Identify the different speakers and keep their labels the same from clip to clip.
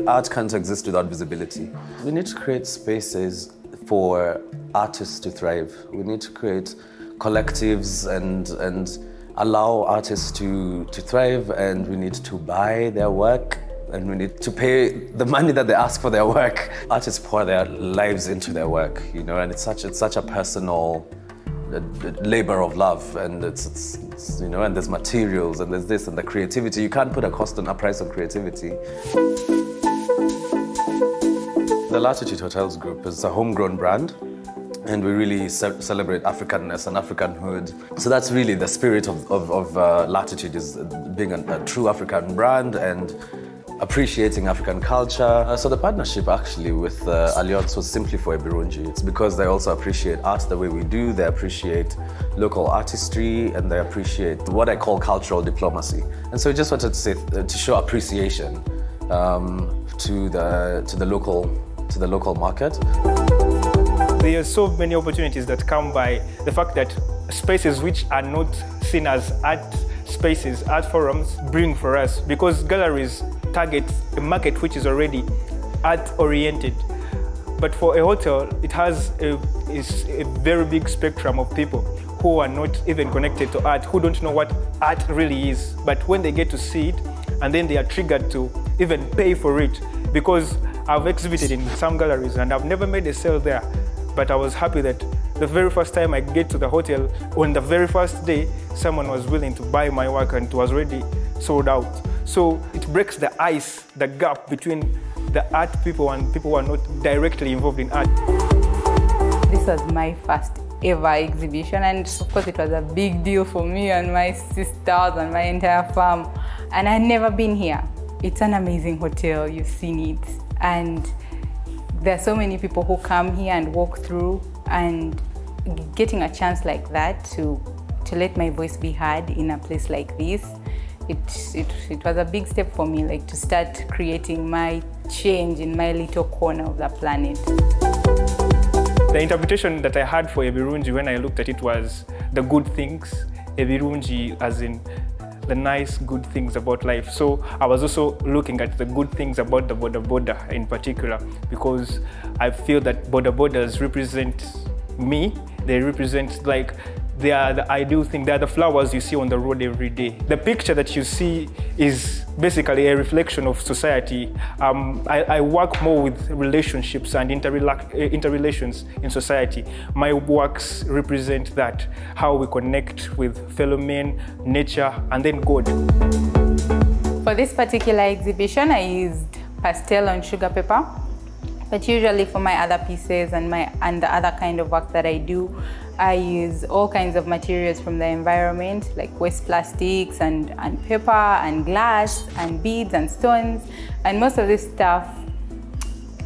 Speaker 1: art can't exist without visibility. We need to create spaces for artists to thrive. We need to create collectives and allow artists to thrive, and we need to buy their work, and we need to pay the money that they ask for their work. Artists pour their lives into their work, you know, and it's such a personal labor of love, and it's you know, and there's materials, and there's this, and the creativity. You can't put a price on creativity. The Latitude Hotels Group is a homegrown brand, and we really celebrate Africanness and Africanhood. So that's really the spirit of Latitude, is being a true African brand and appreciating African culture. So the partnership actually with Alliance was simply for Ebirungi. It's because they also appreciate art the way we do, they appreciate local artistry, and they appreciate what I call cultural diplomacy. And so we just wanted to say, to show appreciation to the local market.
Speaker 2: There are so many opportunities that come by the fact that spaces which are not seen as art spaces, art forums, bring for us, because galleries target a market which is already art-oriented. But for a hotel, it has a very big spectrum of people who are not even connected to art, who don't know what art really is. But when they get to see it, and then they are triggered to even pay for it, because I've exhibited in some galleries and I've never made a sale there. But I was happy that the very first time I get to the hotel, on the very first day, someone was willing to buy my work and it was already sold out. So it breaks the ice, the gap between the art people and people who are not directly involved in art.
Speaker 3: This was my first ever exhibition, and of course it was a big deal for me and my sisters and my entire farm. And I'd never been here. It's an amazing hotel, you've seen it. And there are so many people who come here and walk through, and getting a chance like that to let my voice be heard in a place like this, it was a big step for me, like to start creating my change in my little corner of the planet.
Speaker 2: The interpretation that I had for Ebirungi when I looked at it was the good things. Ebirungi as in the nice, good things about life. So I was also looking at the good things about the boda in particular, because I feel that bodas represent me. They represent, like, they are the ideal thing. They are the flowers you see on the road every day. The picture that you see is basically a reflection of society. I work more with relationships and interrelations in society. My works represent that, how we connect with fellow men, nature, and then God.
Speaker 3: For this particular exhibition, I used pastel on sugar paper. But usually for my other pieces and the other kind of work that I do, I use all kinds of materials from the environment, like waste plastics and paper and glass and beads and stones. And most of this stuff,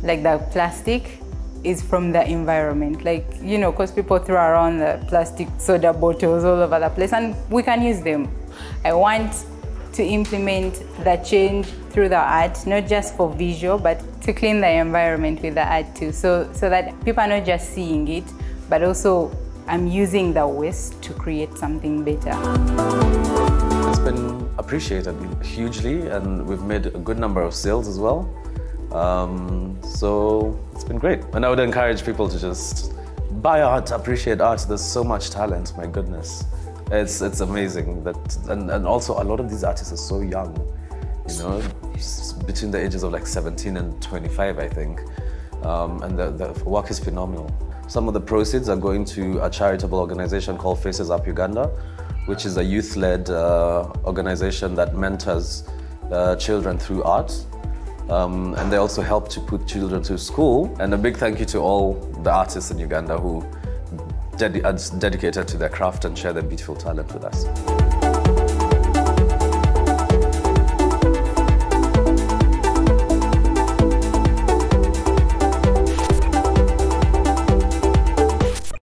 Speaker 3: like the plastic, is from the environment. Like, you know, because people throw around the plastic soda bottles all over the place, and we can use them. I want to implement the change through the art, not just for visual, but to clean the environment with the art too, so that people are not just seeing it, but also I'm using the waste to create something better.
Speaker 1: It's been appreciated hugely, and we've made a good number of sales as well. So it's been great. And I would encourage people to just buy art, appreciate art. There's so much talent, my goodness. It's amazing that, and also a lot of these artists are so young, you know, between the ages of like 17 and 25, I think. And the work is phenomenal. Some of the proceeds are going to a charitable organization called Faces Up Uganda, which is a youth-led organization that mentors children through art. And they also help to put children through school. And a big thank you to all the artists in Uganda who are dedicated to their craft and share their beautiful talent with us.